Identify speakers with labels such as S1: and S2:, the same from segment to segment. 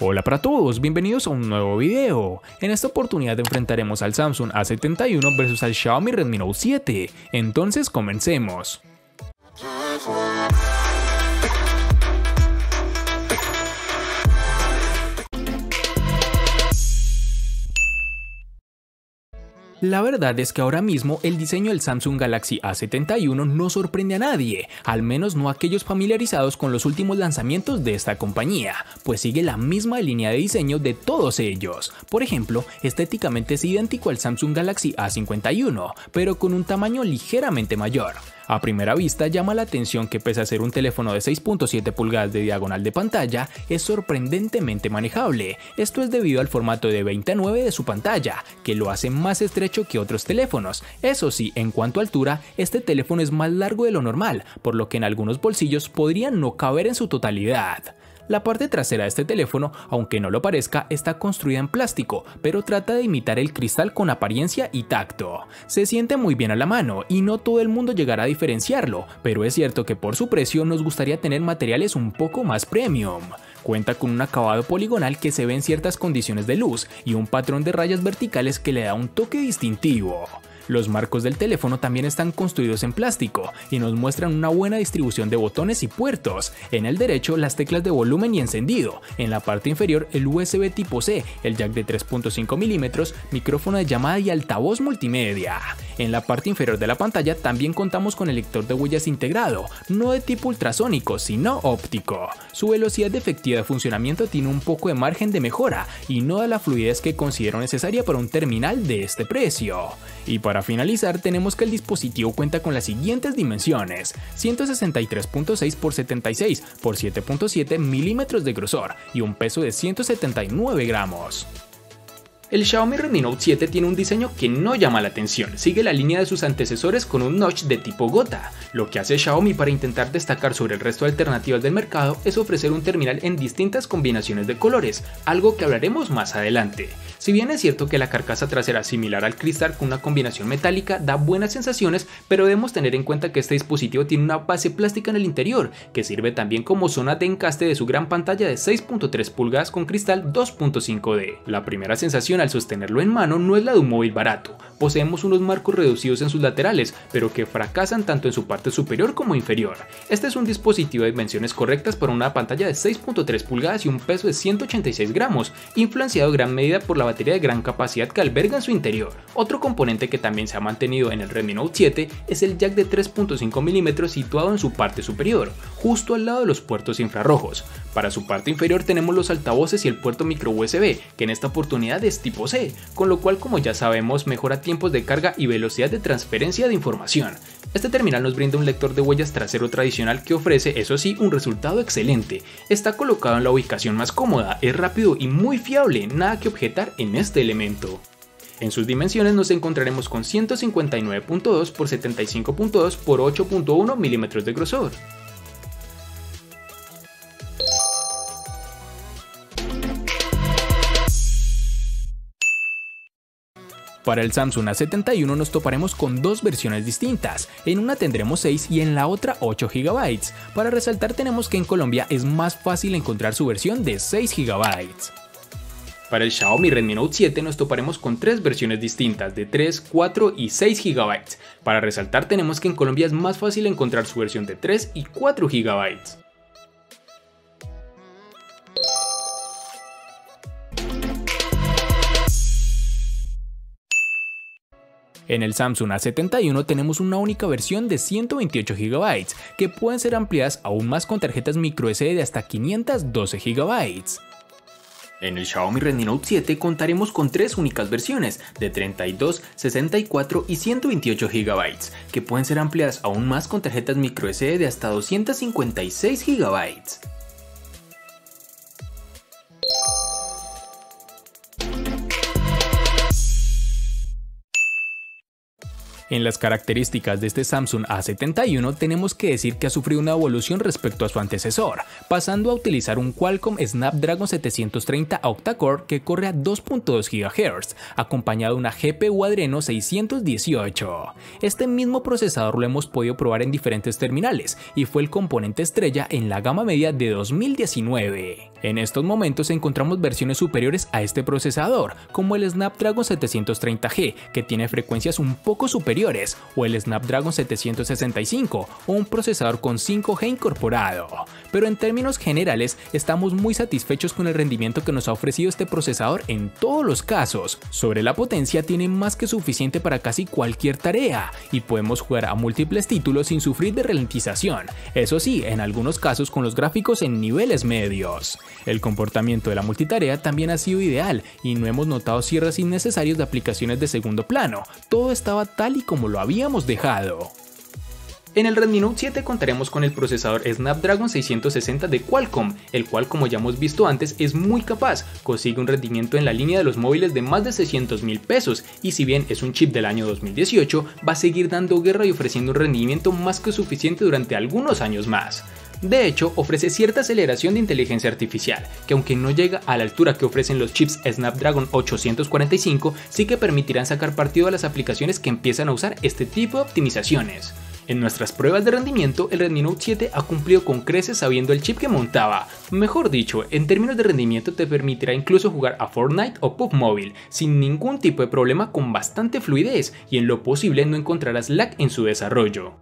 S1: Hola para todos, bienvenidos a un nuevo video. En esta oportunidad enfrentaremos al Samsung A71 versus al Xiaomi Redmi Note 7. Entonces comencemos. La verdad es que ahora mismo el diseño del Samsung Galaxy A71 no sorprende a nadie, al menos no a aquellos familiarizados con los últimos lanzamientos de esta compañía, pues sigue la misma línea de diseño de todos ellos. Por ejemplo, estéticamente es idéntico al Samsung Galaxy A51, pero con un tamaño ligeramente mayor. A primera vista llama la atención que pese a ser un teléfono de 6.7 pulgadas de diagonal de pantalla, es sorprendentemente manejable. Esto es debido al formato de 20:9 de su pantalla, que lo hace más estrecho que otros teléfonos. Eso sí, en cuanto a altura, este teléfono es más largo de lo normal, por lo que en algunos bolsillos podrían no caber en su totalidad. La parte trasera de este teléfono, aunque no lo parezca, está construida en plástico, pero trata de imitar el cristal con apariencia y tacto. Se siente muy bien a la mano y no todo el mundo llegará a diferenciarlo, pero es cierto que por su precio nos gustaría tener materiales un poco más premium. Cuenta con un acabado poligonal que se ve en ciertas condiciones de luz y un patrón de rayas verticales que le da un toque distintivo. Los marcos del teléfono también están construidos en plástico y nos muestran una buena distribución de botones y puertos. En el derecho las teclas de volumen y encendido, en la parte inferior el USB tipo C, el jack de 3.5 mm, micrófono de llamada y altavoz multimedia. En la parte inferior de la pantalla también contamos con el lector de huellas integrado, no de tipo ultrasónico sino óptico. Su velocidad efectiva de funcionamiento tiene un poco de margen de mejora y no da la fluidez que considero necesaria para un terminal de este precio. Y para finalizar tenemos que el dispositivo cuenta con las siguientes dimensiones: 163.6 x 76 x 7.7 milímetros de grosor y un peso de 179 gramos. El Xiaomi Redmi Note 7 tiene un diseño que no llama la atención, sigue la línea de sus antecesores con un notch de tipo gota. Lo que hace Xiaomi para intentar destacar sobre el resto de alternativas del mercado es ofrecer un terminal en distintas combinaciones de colores, algo que hablaremos más adelante. Si bien es cierto que la carcasa trasera similar al cristal con una combinación metálica da buenas sensaciones, pero debemos tener en cuenta que este dispositivo tiene una base plástica en el interior, que sirve también como zona de encaste de su gran pantalla de 6.3 pulgadas con cristal 2.5D. La primera sensación al sostenerlo en mano no es la de un móvil barato. Poseemos unos marcos reducidos en sus laterales, pero que fracasan tanto en su parte superior como inferior. Este es un dispositivo de dimensiones correctas para una pantalla de 6.3 pulgadas y un peso de 186 gramos, influenciado en gran medida por la batería de gran capacidad que alberga en su interior. Otro componente que también se ha mantenido en el Redmi Note 7 es el jack de 3.5 mm situado en su parte superior, justo al lado de los puertos infrarrojos. Para su parte inferior tenemos los altavoces y el puerto micro USB, que en esta oportunidad es tipo C, con lo cual, como ya sabemos, mejora tiempos de carga y velocidad de transferencia de información. Este terminal nos brinda un lector de huellas trasero tradicional que ofrece, eso sí, un resultado excelente. Está colocado en la ubicación más cómoda, es rápido y muy fiable, nada que objetar en este elemento. En sus dimensiones nos encontraremos con 159.2 x 75.2 x 8.1 milímetros de grosor. Para el Samsung A71 nos toparemos con dos versiones distintas, en una tendremos 6 y en la otra 8 GB. Para resaltar tenemos que en Colombia es más fácil encontrar su versión de 6 GB. Para el Xiaomi Redmi Note 7 nos toparemos con tres versiones distintas de 3, 4 y 6 GB. Para resaltar tenemos que en Colombia es más fácil encontrar su versión de 3 y 4 GB. En el Samsung A71 tenemos una única versión de 128 GB, que pueden ser ampliadas aún más con tarjetas microSD de hasta 512 GB. En el Xiaomi Redmi Note 7 contaremos con tres únicas versiones de 32, 64 y 128 GB, que pueden ser ampliadas aún más con tarjetas microSD de hasta 256 GB. En las características de este Samsung A71 tenemos que decir que ha sufrido una evolución respecto a su antecesor, pasando a utilizar un Qualcomm Snapdragon 730 octa-core que corre a 2.2 GHz, acompañado de una GPU Adreno 618. Este mismo procesador lo hemos podido probar en diferentes terminales y fue el componente estrella en la gama media de 2019. En estos momentos encontramos versiones superiores a este procesador, como el Snapdragon 730G, que tiene frecuencias un poco superiores, o el Snapdragon 765, o un procesador con 5G incorporado. Pero en términos generales, estamos muy satisfechos con el rendimiento que nos ha ofrecido este procesador en todos los casos. Sobre la potencia, tiene más que suficiente para casi cualquier tarea, y podemos jugar a múltiples títulos sin sufrir de ralentización, eso sí, en algunos casos con los gráficos en niveles medios. El comportamiento de la multitarea también ha sido ideal y no hemos notado cierres innecesarios de aplicaciones de segundo plano, todo estaba tal y como lo habíamos dejado. En el Redmi Note 7 contaremos con el procesador Snapdragon 660 de Qualcomm, el cual, como ya hemos visto antes, es muy capaz, consigue un rendimiento en la línea de los móviles de más de 600.000 pesos y si bien es un chip del año 2018, va a seguir dando guerra y ofreciendo un rendimiento más que suficiente durante algunos años más. De hecho, ofrece cierta aceleración de inteligencia artificial, que aunque no llega a la altura que ofrecen los chips Snapdragon 845, sí que permitirán sacar partido a las aplicaciones que empiezan a usar este tipo de optimizaciones. En nuestras pruebas de rendimiento, el Redmi Note 7 ha cumplido con creces sabiendo el chip que montaba. Mejor dicho, en términos de rendimiento te permitirá incluso jugar a Fortnite o PUBG Mobile sin ningún tipo de problema, con bastante fluidez, y en lo posible no encontrarás lag en su desarrollo.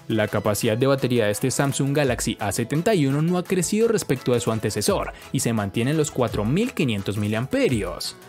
S1: La capacidad de batería de este Samsung Galaxy A71 no ha crecido respecto de su antecesor y se mantiene en los 4500 mAh.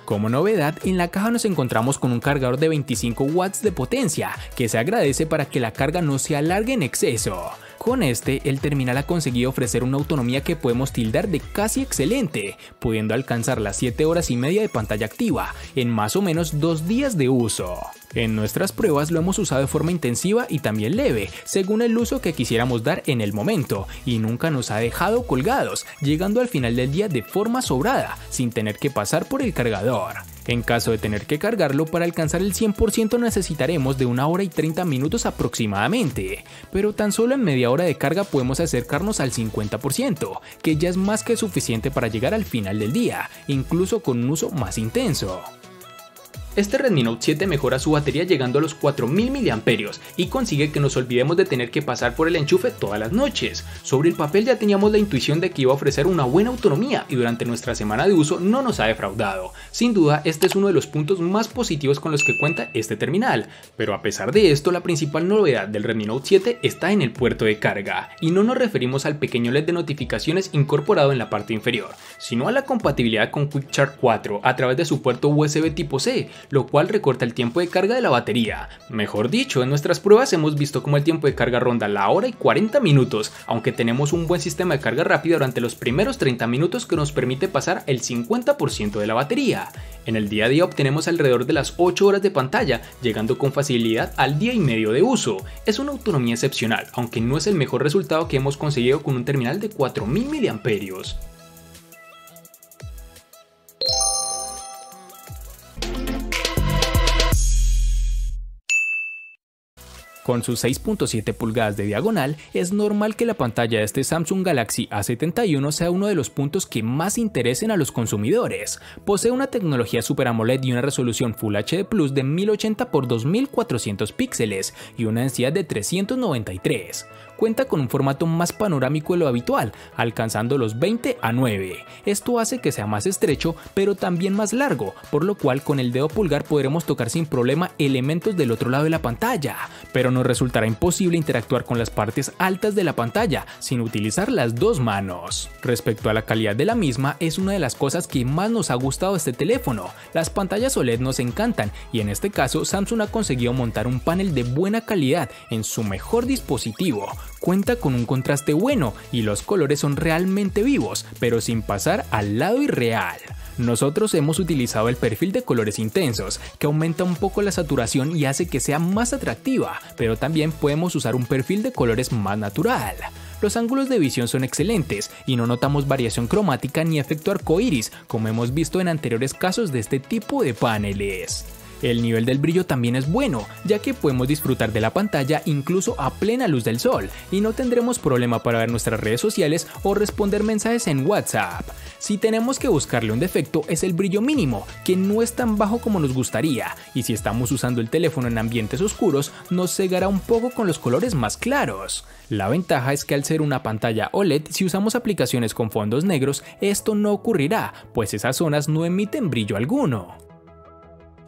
S1: Como novedad, en la caja nos encontramos con un cargador de 25 watts de potencia, que se agradece para que la carga no se alargue en exceso. Con este, el terminal ha conseguido ofrecer una autonomía que podemos tildar de casi excelente, pudiendo alcanzar las 7 horas y media de pantalla activa en más o menos 2 días de uso. En nuestras pruebas lo hemos usado de forma intensiva y también leve, según el uso que quisiéramos dar en el momento, y nunca nos ha dejado colgados, llegando al final del día de forma sobrada, sin tener que pasar por el cargador. En caso de tener que cargarlo, para alcanzar el 100% necesitaremos de 1 hora y 30 minutos aproximadamente, pero tan solo en media hora de carga podemos acercarnos al 50%, que ya es más que suficiente para llegar al final del día, incluso con un uso más intenso. Este Redmi Note 7 mejora su batería llegando a los 4000 mAh y consigue que nos olvidemos de tener que pasar por el enchufe todas las noches. Sobre el papel ya teníamos la intuición de que iba a ofrecer una buena autonomía y durante nuestra semana de uso no nos ha defraudado. Sin duda, este es uno de los puntos más positivos con los que cuenta este terminal, pero a pesar de esto, la principal novedad del Redmi Note 7 está en el puerto de carga, y no nos referimos al pequeño LED de notificaciones incorporado en la parte inferior, sino a la compatibilidad con Quick Charge 4 a través de su puerto USB tipo C, lo cual recorta el tiempo de carga de la batería. Mejor dicho, en nuestras pruebas hemos visto cómo el tiempo de carga ronda la hora y 40 minutos, aunque tenemos un buen sistema de carga rápida durante los primeros 30 minutos que nos permite pasar el 50% de la batería. En el día a día obtenemos alrededor de las 8 horas de pantalla, llegando con facilidad al día y medio de uso. Es una autonomía excepcional, aunque no es el mejor resultado que hemos conseguido con un terminal de 4000 mAh. Con sus 6.7 pulgadas de diagonal, es normal que la pantalla de este Samsung Galaxy A71 sea uno de los puntos que más interesen a los consumidores. Posee una tecnología Super AMOLED y una resolución Full HD Plus de 1080 x 2400 píxeles y una densidad de 393. Cuenta con un formato más panorámico de lo habitual, alcanzando los 20:9. Esto hace que sea más estrecho, pero también más largo, por lo cual con el dedo pulgar podremos tocar sin problema elementos del otro lado de la pantalla, pero nos resultará imposible interactuar con las partes altas de la pantalla sin utilizar las dos manos. Respecto a la calidad de la misma, es una de las cosas que más nos ha gustado de este teléfono. Las pantallas OLED nos encantan y en este caso Samsung ha conseguido montar un panel de buena calidad en su mejor dispositivo. Cuenta con un contraste bueno y los colores son realmente vivos, pero sin pasar al lado irreal. Nosotros hemos utilizado el perfil de colores intensos, que aumenta un poco la saturación y hace que sea más atractiva, pero también podemos usar un perfil de colores más natural. Los ángulos de visión son excelentes y no notamos variación cromática ni efecto arcoíris, como hemos visto en anteriores casos de este tipo de paneles. El nivel del brillo también es bueno, ya que podemos disfrutar de la pantalla incluso a plena luz del sol y no tendremos problema para ver nuestras redes sociales o responder mensajes en WhatsApp. Si tenemos que buscarle un defecto es el brillo mínimo, que no es tan bajo como nos gustaría, y si estamos usando el teléfono en ambientes oscuros nos cegará un poco con los colores más claros. La ventaja es que al ser una pantalla OLED, si usamos aplicaciones con fondos negros, esto no ocurrirá, pues esas zonas no emiten brillo alguno.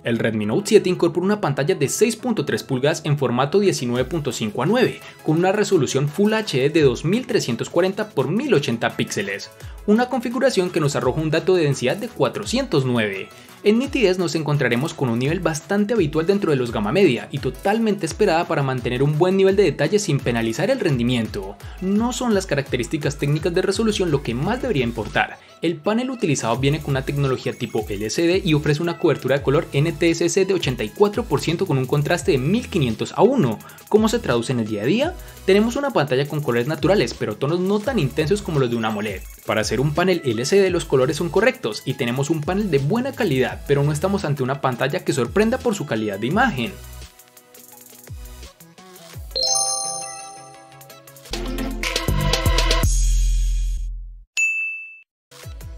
S1: El Redmi Note 7 incorpora una pantalla de 6.3 pulgadas en formato 19.5:9, con una resolución Full HD de 2340 x 1080 píxeles, una configuración que nos arroja un dato de densidad de 409. En nitidez nos encontraremos con un nivel bastante habitual dentro de los gama media y totalmente esperada para mantener un buen nivel de detalle sin penalizar el rendimiento. No son las características técnicas de resolución lo que más debería importar. El panel utilizado viene con una tecnología tipo LCD y ofrece una cobertura de color NTSC de 84% con un contraste de 1500:1. ¿Cómo se traduce en el día a día? Tenemos una pantalla con colores naturales, pero tonos no tan intensos como los de una AMOLED. Para hacer un panel LCD los colores son correctos y tenemos un panel de buena calidad, pero no estamos ante una pantalla que sorprenda por su calidad de imagen.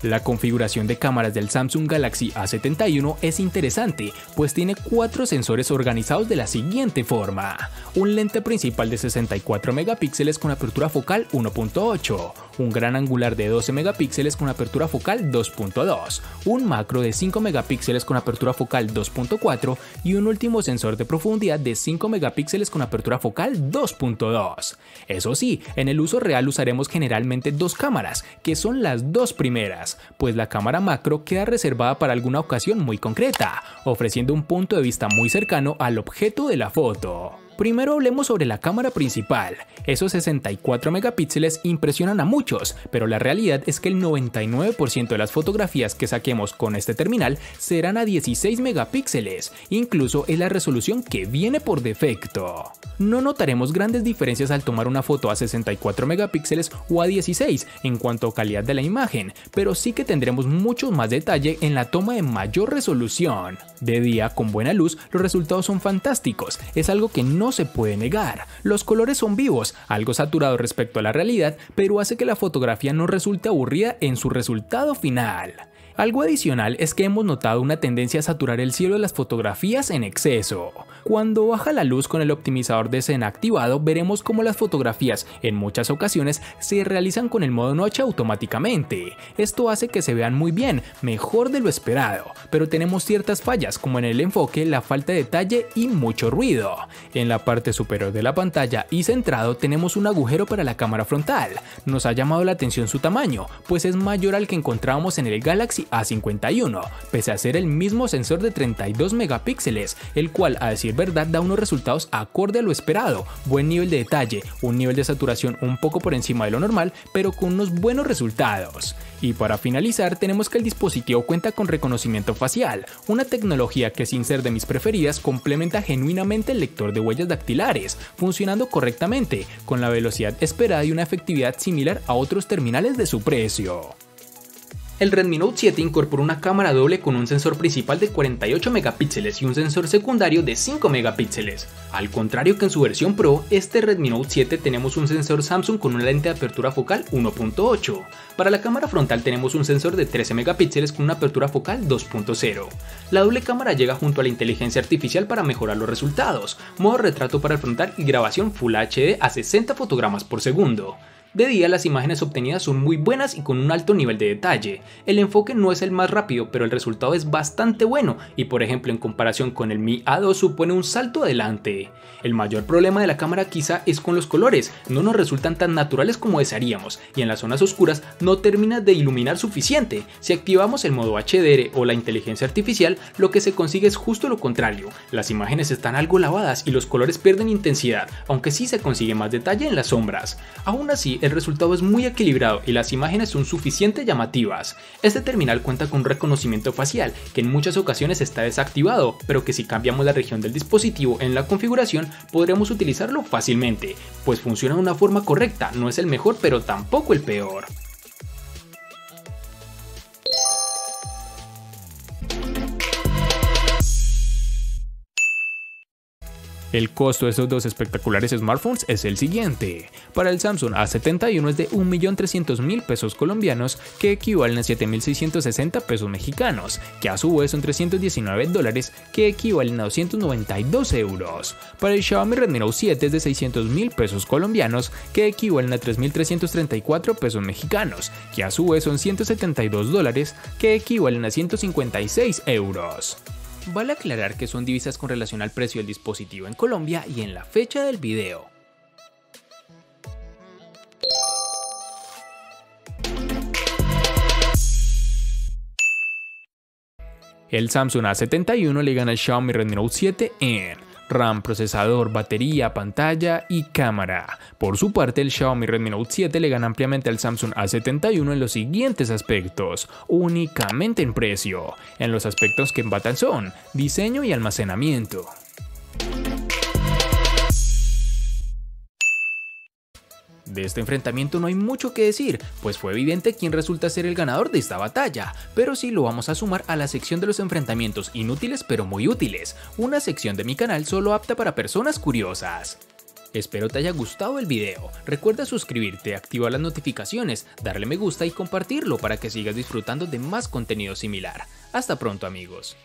S1: La configuración de cámaras del Samsung Galaxy A71 es interesante, pues tiene 4 sensores organizados de la siguiente forma: un lente principal de 64 megapíxeles con apertura focal 1.8, un gran angular de 12 megapíxeles con apertura focal 2.2, un macro de 5 megapíxeles con apertura focal 2.4 y un último sensor de profundidad de 5 megapíxeles con apertura focal 2.2. Eso sí, en el uso real usaremos generalmente dos cámaras, que son las dos primeras, pues la cámara macro queda reservada para alguna ocasión muy concreta, ofreciendo un punto de vista muy cercano al objeto de la foto. Primero hablemos sobre la cámara principal. Esos 64 megapíxeles impresionan a muchos, pero la realidad es que el 99% de las fotografías que saquemos con este terminal serán a 16 megapíxeles, incluso es la resolución que viene por defecto. No notaremos grandes diferencias al tomar una foto a 64 megapíxeles o a 16 en cuanto a calidad de la imagen, pero sí que tendremos mucho más detalle en la toma de mayor resolución. De día, con buena luz, los resultados son fantásticos, es algo que no se puede negar. Los colores son vivos, algo saturados respecto a la realidad, pero hace que la fotografía no resulte aburrida en su resultado final. Algo adicional es que hemos notado una tendencia a saturar el cielo de las fotografías en exceso. Cuando baja la luz con el optimizador de escena activado, veremos cómo las fotografías en muchas ocasiones se realizan con el modo noche automáticamente. Esto hace que se vean muy bien, mejor de lo esperado, pero tenemos ciertas fallas como en el enfoque, la falta de detalle y mucho ruido. En la parte superior de la pantalla y centrado tenemos un agujero para la cámara frontal. Nos ha llamado la atención su tamaño, pues es mayor al que encontrábamos en el Galaxy A51, pese a ser el mismo sensor de 32 megapíxeles, el cual a decir verdad da unos resultados acorde a lo esperado, buen nivel de detalle, un nivel de saturación un poco por encima de lo normal, pero con unos buenos resultados. Y para finalizar tenemos que el dispositivo cuenta con reconocimiento facial, una tecnología que sin ser de mis preferidas complementa genuinamente el lector de huellas dactilares, funcionando correctamente, con la velocidad esperada y una efectividad similar a otros terminales de su precio. El Redmi Note 7 incorpora una cámara doble con un sensor principal de 48 megapíxeles y un sensor secundario de 5 megapíxeles. Al contrario que en su versión Pro, este Redmi Note 7 tenemos un sensor Samsung con una lente de apertura focal 1.8. Para la cámara frontal tenemos un sensor de 13 megapíxeles con una apertura focal 2.0. La doble cámara llega junto a la inteligencia artificial para mejorar los resultados, modo retrato para el frontal y grabación Full HD a 60 fotogramas por segundo. De día las imágenes obtenidas son muy buenas y con un alto nivel de detalle. El enfoque no es el más rápido, pero el resultado es bastante bueno y por ejemplo en comparación con el Mi A2 supone un salto adelante. El mayor problema de la cámara quizá es con los colores, no nos resultan tan naturales como desearíamos y en las zonas oscuras no termina de iluminar suficiente. Si activamos el modo HDR o la inteligencia artificial, lo que se consigue es justo lo contrario, las imágenes están algo lavadas y los colores pierden intensidad, aunque sí se consigue más detalle en las sombras. Aún así, el resultado es muy equilibrado y las imágenes son suficientemente llamativas. Este terminal cuenta con un reconocimiento facial que en muchas ocasiones está desactivado, pero que si cambiamos la región del dispositivo en la configuración podremos utilizarlo fácilmente, pues funciona de una forma correcta, no es el mejor pero tampoco el peor. El costo de estos dos espectaculares smartphones es el siguiente. Para el Samsung A71 es de 1.300.000 pesos colombianos, que equivalen a 7.660 pesos mexicanos, que a su vez son $319, que equivalen a 292 euros. Para el Xiaomi Redmi Note 7 es de 600.000 pesos colombianos, que equivalen a 3.334 pesos mexicanos, que a su vez son $172, que equivalen a 156 euros. Vale aclarar que son divisas con relación al precio del dispositivo en Colombia y en la fecha del video. El Samsung A71 le gana al Xiaomi Redmi Note 7 en RAM, procesador, batería, pantalla y cámara. Por su parte, el Xiaomi Redmi Note 7 le gana ampliamente al Samsung A71 en los siguientes aspectos, únicamente en precio. En los aspectos que empatan son diseño y almacenamiento. De este enfrentamiento no hay mucho que decir, pues fue evidente quién resulta ser el ganador de esta batalla, pero sí lo vamos a sumar a la sección de los enfrentamientos inútiles pero muy útiles, una sección de mi canal solo apta para personas curiosas. Espero te haya gustado el video, recuerda suscribirte, activar las notificaciones, darle me gusta y compartirlo para que sigas disfrutando de más contenido similar. Hasta pronto amigos.